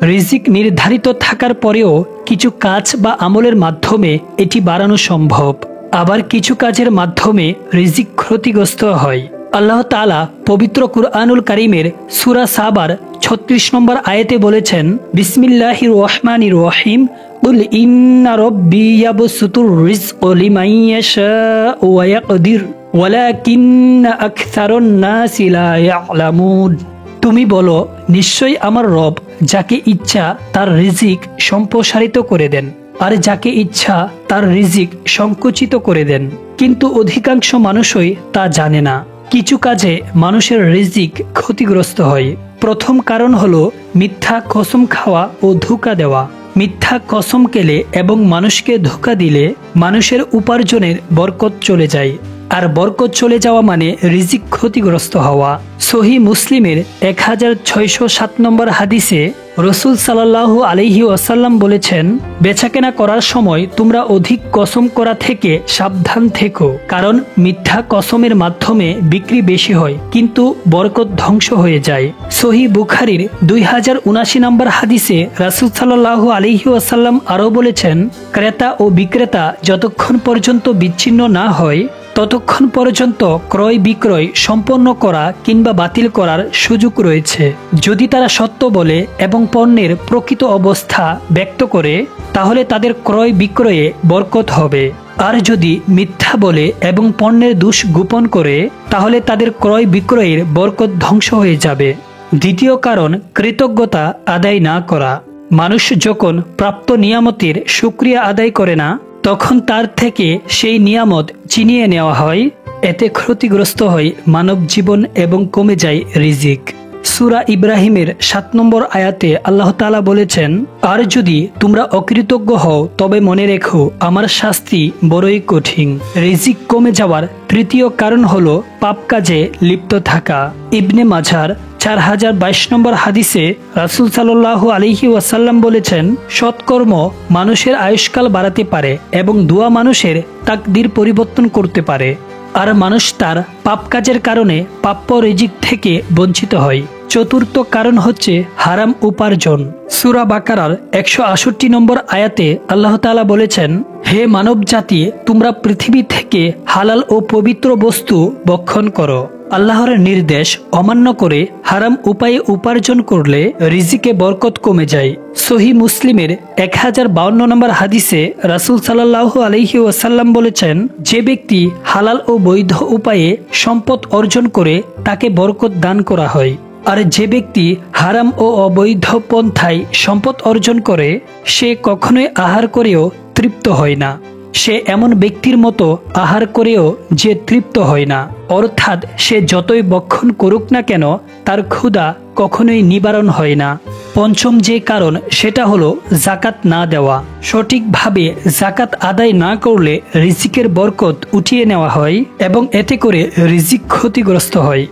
রিজিক নির্ধারিত থাকার পরেও কিছু কাজ বা আমলের মাধ্যমে এটি বাড়ানো সম্ভব, আবার কিছু কাজের মাধ্যমে রিজিক ক্ষতিগ্রস্ত হয়। আল্লাহ তাআলা পবিত্র কুরআনুল কারীমের সূরা সাবার ৩৬ নম্বর আয়াতে বলেছেন, বিসমিল্লাহির রহমানির রহিম, কুল ইন্না রব্বি ইয়াবসুতুর রিজকা লিমান ইয়াশাউ ওয়া ইয়াকদির ওয়ালাকিন্না আকসারুন নাসি লা ইয়ালামুন। তুমি বলো, নিশ্চয়ই আমার রব যাকে ইচ্ছা তার রিজিক সম্প্রসারিত করে দেন, আর যাকে ইচ্ছা তার রিজিক সংকুচিত করে দেন, কিন্তু অধিকাংশ মানুষই তা জানে না। কিছু কাজে মানুষের রিজিক ক্ষতিগ্রস্ত হয়। প্রথম কারণ হলো মিথ্যা কসম খাওয়া ও ধোঁকা দেওয়া। মিথ্যা কসম খেলে এবং মানুষকে ধোঁকা দিলে মানুষের উপার্জনের বরকত চলে যায়, আর বরকত চলে যাওয়া মানে রিজিক ক্ষতিগ্রস্ত হওয়া। সহিহ মুসলিমের 1607 নম্বর হাদিসে রাসূল সাল্লাল্লাহু আলাইহি ওয়াসাল্লাম বলেছেন, বেচাকেনা করার সময় তোমরা অধিক কসম করা থেকে সাবধান থেকো, কারণ মিথ্যা কসমের মাধ্যমে বিক্রি বেশি হয় কিন্তু বরকত ধ্বংস হয়ে যায়। সহিহ বুখারীর 2079 নম্বর হাদিসে রাসূল সাল্লাল্লাহু আলাইহি ওয়াসাল্লাম আরও বলেছেন, ক্রেতা ও বিক্রেতা যতক্ষণ পর্যন্ত বিচ্ছিন্ন না হয় ততক্ষণ পর্যন্ত ক্রয় বিক্রয় সম্পন্ন করা কিংবা বাতিল করার সুযোগ রয়েছে। যদি তারা সত্য বলে এবং পণ্যের প্রকৃত অবস্থা ব্যক্ত করে তাহলে তাদের ক্রয় বিক্রয়ে বরকত হবে, আর যদি মিথ্যা বলে এবং পণ্যের দোষ গোপন করে তাহলে তাদের ক্রয় বিক্রয়ের বরকত ধ্বংস হয়ে যাবে। দ্বিতীয় কারণ, কৃতজ্ঞতা আদায় না করা। মানুষ যখন প্রাপ্ত নিয়ামতের শুকরিয়া আদায় করে না তখন তার থেকে সেই নিয়ামত ছিনিয়ে নেওয়া হয়, এতে ক্ষতিগ্রস্ত হয় মানব জীবন এবং কমে যায় রিজিক। সূরা ইব্রাহিমের 7 নম্বর আয়াতে আল্লাহ তাআলা বলেছেন, আর যদি তোমরা অকৃতজ্ঞ হও তবে মনে রেখো আমার শাস্তি বড়ই কঠিন। রিজিক কমে যাওয়ার তৃতীয় কারণ হলো পাপ কাজে লিপ্ত থাকা। ইবনে মাজার 4022 নম্বর হাদিসে রাসূল সাল্লাল্লাহু আলাইহি ওয়াসাল্লাম বলেছেন, সৎকর্ম মানুষের আয়ুষ্কাল বাড়াতে পারে এবং দোয়া মানুষের তাকদীর পরিবর্তন করতে পারে, আর মানুষ তার পাপ কাজের কারণে প্রাপ্য রিজিক থেকে বঞ্চিত হয়। চতুর্থ কারণ হচ্ছে হারাম উপার্জন। সূরা বাকারার 168 নম্বর আয়াতে আল্লাহ তাআলা বলেছেন, হে মানব জাতি, তোমরা পৃথিবী থেকে হালাল ও পবিত্র বস্তু ভক্ষণ করো। আল্লাহর নির্দেশ অমান্য করে হারাম উপায়ে উপার্জন করলে রিজিকে বরকত কমে যায়। সহিহ মুসলিমের 1052 নম্বর হাদিসে রাসূল সাল্লাল্লাহু আলাইহি ওয়াসাল্লাম বলেছেন, যে ব্যক্তি হালাল ও বৈধ উপায়ে সম্পদ অর্জন করে তাকে বরকত দান করা হয়, আর যে ব্যক্তি হারাম ও অবৈধ পন্থায় সম্পদ অর্জন করে সে কখনোই আহার করেও তৃপ্ত হয় না। সে এমন ব্যক্তির মতো আহার করেও যে তৃপ্ত হয় না, অর্থাৎ সে যতই ভক্ষণ করুক না কেন তার ক্ষুধা কখনোই নিবারণ হয় না। পঞ্চম যে কারণ সেটা হলো যাকাত না দেওয়া। সঠিকভাবে যাকাত আদায় না করলে রিজিকের বরকত উঠিয়ে নেওয়া হয় এবং এতে করে রিজিক ক্ষতিগ্রস্ত হয়।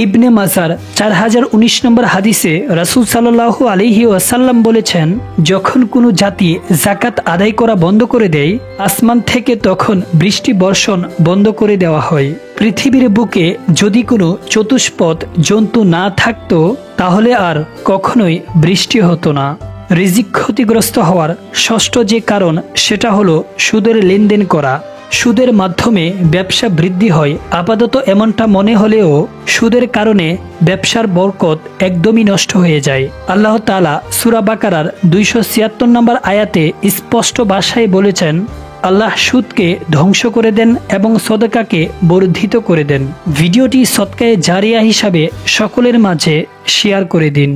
ইবনে মাজার 4019 নম্বর হাদিসে রাসূল সাল্লাল্লাহু আলাইহি ওয়াসাল্লাম বলেছেন, যখন কোনো জাতি যাকাত আদায় করা বন্ধ করে দেয় আসমান থেকে তখন বৃষ্টি বর্ষণ বন্ধ করে দেওয়া হয়। পৃথিবীর বুকে যদি কোনো চতুষ্পদ জন্তু না থাকতো তাহলে আর কখনোই বৃষ্টি হতো না। রিজিক ক্ষতিগ্রস্ত হওয়ার ষষ্ঠ যে কারণ সেটা হলো সুদের লেনদেন করা। সুদের মাধ্যমে ব্যবসা বৃদ্ধি হয় আপাতত এমনটা মনে হলেও সুদের কারণে ব্যবসার বরকত একদমই নষ্ট হয়ে যায়। আল্লাহ তাআলা সূরা বাকারার 276 নম্বর আয়াতে স্পষ্ট ভাষায় বলেছেন, আল্লাহ সুদকে ধ্বংস করে দেন এবং সদকাকে বর্ধিত করে দেন। ভিডিওটি সদকায়ে জারিয়া হিসাবে সকলের মাঝে শেয়ার করে দিন।